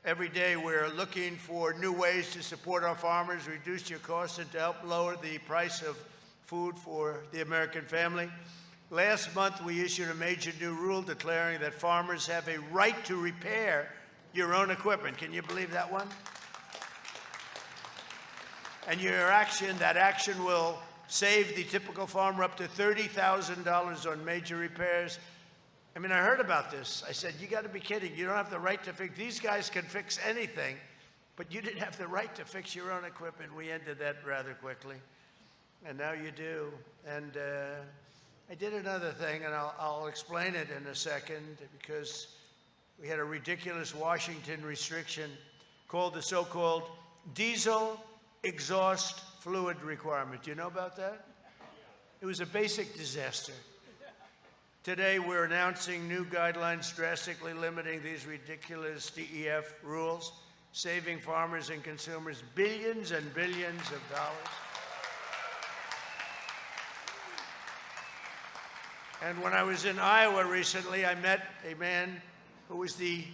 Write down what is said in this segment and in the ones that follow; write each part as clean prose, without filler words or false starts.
Every day we're looking for new ways to support our farmers, reduce your costs, and to help lower the price of food for the American family. Last month, we issued a major new rule declaring that farmers have a right to repair your own equipment. Can you believe that one? And that action will save the typical farmer up to $30,000 on major repairs. I mean, I heard about this. I said, you got to be kidding. You don't have the right to fix. These guys can fix anything, but you didn't have the right to fix your own equipment. We ended that rather quickly, and now you do. And I did another thing, and I'll explain it in a second, because we had a ridiculous Washington restriction called the so-called diesel exhaust fluid requirement. Do you know about that? It was a basic disaster. Today, we're announcing new guidelines drastically limiting these ridiculous DEF rules, saving farmers and consumers billions and billions of dollars. And when I was in Iowa recently, I met a man who was the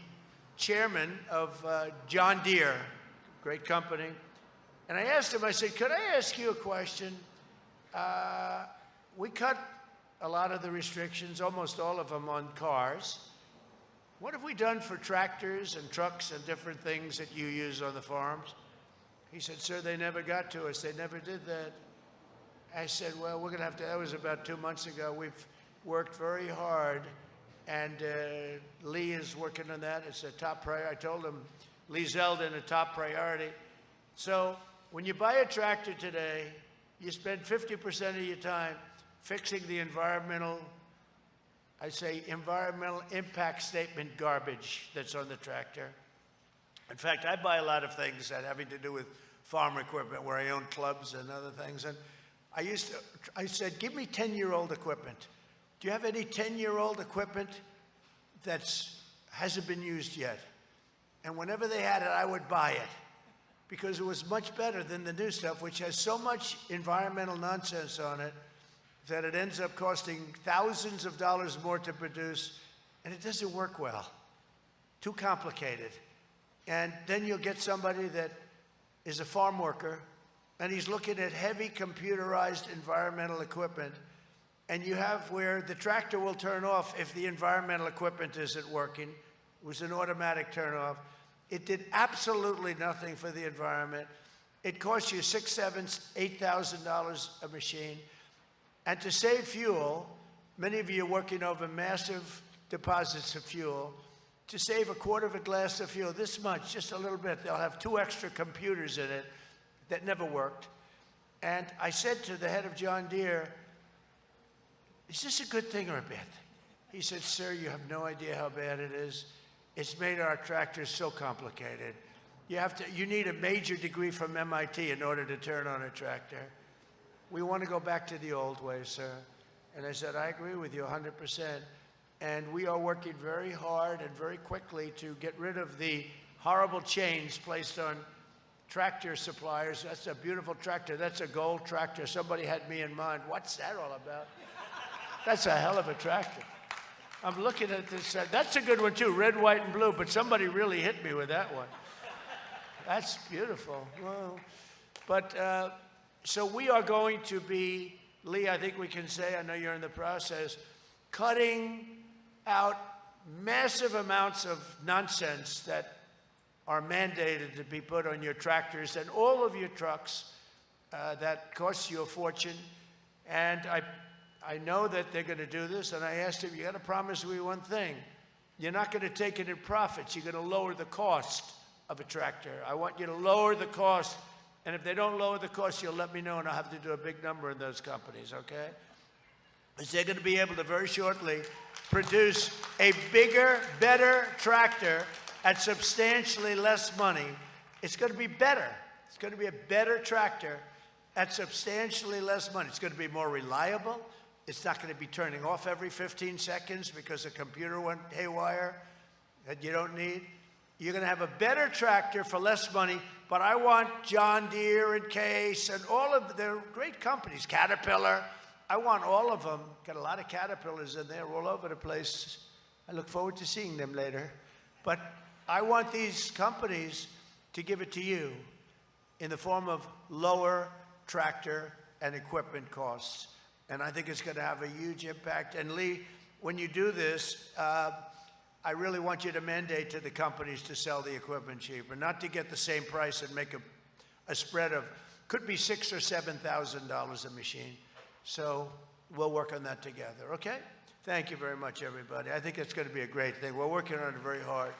chairman of John Deere, great company. And I asked him, I said, could I ask you a question? We cut a lot of the restrictions, almost all of them, on cars. What have we done for tractors and trucks and different things that you use on the farms? He said, sir, they never got to us. They never did that. I said, well, we're going to have to, that was about 2 months ago. We've worked very hard, and Lee is working on that. It's a top priority. I told him, Lee Zeldin, a top priority. So when you buy a tractor today, you spend 50% of your time fixing the environmental impact statement garbage that's on the tractor. In fact, I buy a lot of things that having to do with farm equipment, where I own clubs and other things. And I said, give me 10-year-old equipment. Do you have any 10-year-old equipment that hasn't been used yet? And whenever they had it, I would buy it, because it was much better than the new stuff, which has so much environmental nonsense on it that it ends up costing thousands of dollars more to produce, and it doesn't work well. Too complicated. And then you'll get somebody that is a farm worker, and he's looking at heavy computerized environmental equipment, and you have where the tractor will turn off if the environmental equipment isn't working. It was an automatic turn off. It did absolutely nothing for the environment. It cost you $6,000, $7,000, $8,000 a machine. And to save fuel, many of you are working over massive deposits of fuel. To save a quarter of a glass of fuel, this much, just a little bit, they'll have 2 extra computers in it that never worked. And I said to the head of John Deere, is this a good thing or a bad thing? He said, sir, you have no idea how bad it is. It's made our tractors so complicated. You need a major degree from MIT in order to turn on a tractor. We want to go back to the old way, sir. And I said, I agree with you 100%. And we are working very hard and very quickly to get rid of the horrible chains placed on tractor suppliers. That's a beautiful tractor. That's a gold tractor. Somebody had me in mind. What's that all about? That's a hell of a tractor. I'm looking at this. That's a good one, too, red, white, and blue. But somebody really hit me with that one. That's beautiful. Well, but so we are going to be, Lee, I think we can say, I know you're in the process, cutting out massive amounts of nonsense that are mandated to be put on your tractors and all of your trucks that costs you a fortune. And I know that they're going to do this, and I asked him, you got to promise me one thing. You're not going to take it in profits. You're going to lower the cost of a tractor. I want you to lower the cost. And if they don't lower the cost, you'll let me know, and I'll have to do a big number in those companies, okay? Because they're going to be able to very shortly produce a bigger, better tractor at substantially less money. It's going to be better. It's going to be a better tractor at substantially less money. It's going to be more reliable. It's not going to be turning off every 15 seconds because a computer went haywire that you don't need. You're going to have a better tractor for less money, but I want John Deere and Case and all of their great companies, Caterpillar. I want all of them. Got a lot of Caterpillars in there all over the place. I look forward to seeing them later. But I want these companies to give it to you in the form of lower tractor and equipment costs. And I think it's going to have a huge impact. And Lee, when you do this, I really want you to mandate to the companies to sell the equipment cheaper, not to get the same price and make a spread of, could be $6,000 or $7,000 a machine. So we'll work on that together, okay? Thank you very much, everybody. I think it's going to be a great thing. We're working on it very hard.